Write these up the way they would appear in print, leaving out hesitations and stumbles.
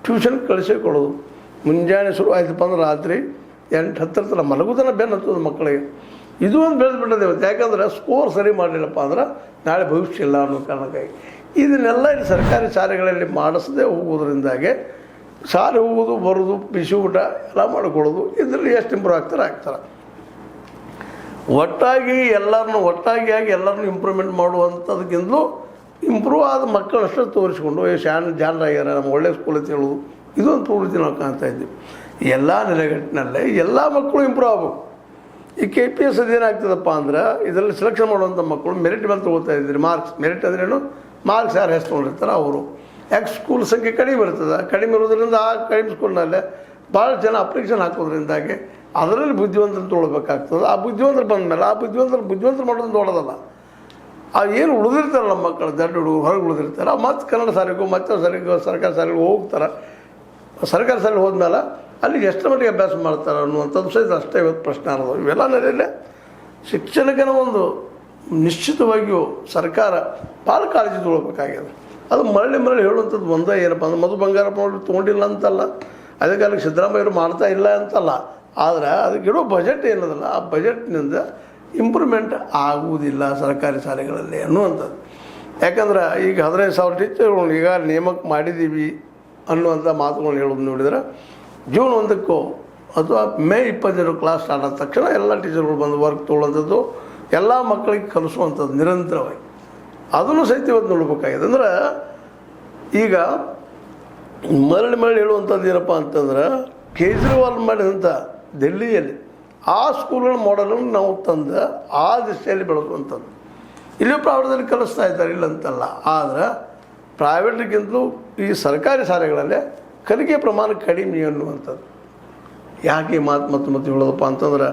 Tuition ಕಳಿಸೇ ಕೊಡೋದು. ಮುಂಜಾನೆ ಶುರು ಆಯ್ತಪ್ಪ ಅಂದ್ರೆ ರಾತ್ರಿ 8-10 ತನಕ ಮಲಗುದನ್ನು ಬೆನ್ನು ಹತ್ತೋದು ಮಕ್ಕಳಿಗೆ. ಇದು ಒಂದು ಬೆಳೆದ್ಬಿಟ್ಟದೆ ಇವತ್ತು. ಯಾಕಂದ್ರೆ ಸ್ಕೋರ್ ಸರಿ ಮಾಡಲಿಲ್ಲಪ್ಪ ಅಂದ್ರೆ ನಾಳೆ ಭವಿಷ್ಯ ಇಲ್ಲ ಅನ್ನೋ ಕಾರಣಕ್ಕಾಗಿ ಇದನ್ನೆಲ್ಲ ಇಲ್ಲಿ ಸರ್ಕಾರಿ ಶಾಲೆಗಳಲ್ಲಿ ಮಾಡಿಸದೆ ಹೋಗೋದ್ರಿಂದಾಗೆ ಶಾಲೆ ಹೋಗೋದು ಬರೋದು ಬಿಸಿ ಊಟ ಎಲ್ಲ ಮಾಡಿಕೊಳ್ಳೋದು ಇದರಲ್ಲಿ ಎಷ್ಟು ಇಂಪ್ರೂವ್ ಆಗ್ತಾರೆ. ಒಟ್ಟಾಗಿ ಆಗಿ ಎಲ್ಲರನ್ನೂ ಇಂಪ್ರೂವ್ಮೆಂಟ್ ಮಾಡುವಂಥದಕ್ಕಿಂತಲೂ ಇಂಪ್ರೂವ್ ಆದ ಮಕ್ಕಳಷ್ಟು ತೋರಿಸ್ಕೊಂಡು ಜಾಣರಾಗ್ಯಾರ, ನಮ್ಮ ಒಳ್ಳೆಯ ಸ್ಕೂಲ್ ಅಂತ ಹೇಳೋದು ಇದೊಂದು ಪ್ರವೃತ್ತಿ ನಾವು ಕಾಣ್ತಾ ಇದ್ದೀವಿ. ಎಲ್ಲ ನೆಲೆಗಟ್ಟಿನಲ್ಲೇ ಎಲ್ಲ ಮಕ್ಕಳು ಇಂಪ್ರೂವ್ ಆಗಬೇಕು. ಈ KPS ಅದೇನಾಗ್ತದಪ್ಪ ಅಂದ್ರೆ ಇದರಲ್ಲಿ ಸೆಲೆಕ್ಷನ್ ಮಾಡುವಂಥ ಮಕ್ಕಳು ಮೆರಿಟ್ ಮೇಲೆ ತೊಗೋತಾ ಇದ್ದೀರಿ. ಮೆರಿಟ್ ಅಂದ್ರೇನು, ಮಾರ್ಕ್ಸ್ ಯಾರು ಹೆಸರು ತೊಗೊಂಡಿರ್ತಾರೆ ಅವರು. ಯಾಕೆ ಸ್ಕೂಲ್ ಸಂಖ್ಯೆ ಕಡಿಮೆ ಇರ್ತದೆ. ಕಡಿಮೆ ಇರೋದ್ರಿಂದ ಆ ಕಡಿಮೆ ಸ್ಕೂಲ್ನಲ್ಲೇ ಭಾಳ ಜನ ಅಪ್ಲಿಕೇಶನ್ ಹಾಕೋದ್ರಿಂದಾಗಿ ಅದರಲ್ಲಿ ಬುದ್ಧಿವಂತರು ತೊಗೊಳ್ಬೇಕಾಗ್ತದೆ. ಆ ಬುದ್ಧಿವಂತರು ಬಂದ ಮೇಲೆ ಆ ಬುದ್ಧಿವಂತರು ಮಾಡೋದು ದೊಡ್ಡದಲ್ಲ. ಆ ಏನು ಉಳಿದಿರ್ತಾರಲ್ಲ ಮಕ್ಕಳು, ದೊಡ್ಡ ಹುಡುಗರು ಹೊರಗೆ ಉಳಿದಿರ್ತಾರೆ, ಮತ್ತು ಕನ್ನಡ ಶಾಲೆಗೂ ಮತ್ತು ಸರ್ಕಾರಿ ಶಾಲೆಗೂ ಹೋಗ್ತಾರೆ. ಸರ್ಕಾರಿ ಶಾಲೆಗೆ ಹೋದ್ಮೇಲೆ ಅಲ್ಲಿ ಎಷ್ಟು ಮಟ್ಟಿಗೆ ಅಭ್ಯಾಸ ಮಾಡ್ತಾರೆ ಅನ್ನುವಂಥದ್ದು ಸಹಿತ ಅಷ್ಟೇ ಇವತ್ತು ಪ್ರಶ್ನೆ ಆಗೋದು. ಇವೆಲ್ಲ ನೆಲೆಯಲ್ಲೇ ಶಿಕ್ಷಣಕ್ಕೇನೋ ಒಂದು ನಿಶ್ಚಿತವಾಗಿಯೂ ಸರ್ಕಾರ ಭಾಳ ಕಾಳಜಿ ತೊಗೊಳ್ಬೇಕಾಗಿದೆ. ಅದು ಮರಳಿ ಹೇಳುವಂಥದ್ದು ಒಂದೇ ಏನಪ್ಪ ಅಂದ್ರೆ ಮಧು ಬಂಗಾರಪ್ಪ ಅವರು ತೊಗೊಂಡಿಲ್ಲ ಅಂತಲ್ಲ, ಅದೇ ಕಾಲಕ್ಕೆ ಸಿದ್ದರಾಮಯ್ಯವರು ಮಾಡ್ತಾ ಇಲ್ಲ ಅಂತಲ್ಲ. ಆದರೆ ಅದಕ್ಕಿರೋ ಬಜೆಟ್ ಏನದಲ್ಲ, ಆ ಬಜೆಟ್ನಿಂದ ಇಂಪ್ರೂವ್ಮೆಂಟ್ ಆಗುವುದಿಲ್ಲ ಸರ್ಕಾರಿ ಶಾಲೆಗಳಲ್ಲಿ ಅನ್ನುವಂಥದ್ದು. ಯಾಕಂದ್ರೆ ಈಗ 15,000 ಟೀಚರ್ಗಳು ಈಗ ನೇಮಕ ಮಾಡಿದ್ದೀವಿ ಅನ್ನುವಂಥ ಮಾತುಗಳನ್ನ ಹೇಳೋದು ನೋಡಿದರೆ ಜೂನ್ 1 ಅಥವಾ ಮೇ 25 ಕ್ಲಾಸ್ ಸ್ಟಾರ್ಟ್ ಆದ ತಕ್ಷಣ ಎಲ್ಲ ಟೀಚರ್ಗಳು ಬಂದು ವರ್ಕ್ ತೊಗೊಳ್ಳೋಂಥದ್ದು, ಎಲ್ಲ ಮಕ್ಕಳಿಗೆ ಕಲಿಸುವಂಥದ್ದು ನಿರಂತರವಾಗಿ ಅದನ್ನು ಸಹಿತ ಇವತ್ತು ನೋಡ್ಬೇಕಾಗಿದೆ. ಅಂದ್ರೆ ಈಗ ಮರಳಿ ಹೇಳುವಂಥದ್ದು ಏನಪ್ಪ ಅಂತಂದ್ರೆ ಕೇಜ್ರಿವಾಲ್ ಮಾಡಿದಂಥ ದಿಲ್ಲಿಯಲ್ಲಿ ಆ ಸ್ಕೂಲ್ಗಳ ಮಾಡೆಲನ್ನು ನಾವು ತಂದು ಆ ದಿಶೆಯಲ್ಲಿ ಬೆಳೆಸುವಂಥದ್ದು. ಇಲ್ಲಿ ಪ್ರೈವೇಟಲ್ಲಿ ಕಲಿಸ್ತಾ ಇದ್ದಾರೆ, ಇಲ್ಲ ಅಂತಲ್ಲ. ಆದರೆ ಪ್ರೈವೇಟ್ಗಿಂತಲೂ ಈ ಸರ್ಕಾರಿ ಶಾಲೆಗಳಲ್ಲೇ ಕಲಿಕೆ ಪ್ರಮಾಣ ಕಡಿಮೆ ಅನ್ನುವಂಥದ್ದು. ಯಾಕೆ ಈ ಮಾತು ಮತ್ತೆ ಹೇಳೋದಪ್ಪ ಅಂತಂದ್ರೆ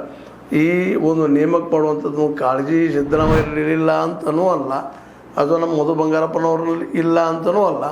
ಈ ಒಂದು ನೇಮಕ ಮಾಡುವಂಥದ್ದು ಕಾಳಜಿ ಸಿದ್ದರಾಮಯ್ಯ ಇರಲಿಲ್ಲ ಅಂತನೂ ಅಲ್ಲ, ಅದು ನಮ್ಮ ಮಧು ಬಂಗಾರಪ್ಪನವ್ರಲ್ಲಿ ಇಲ್ಲ ಅಂತನೂ ಅಲ್ಲ.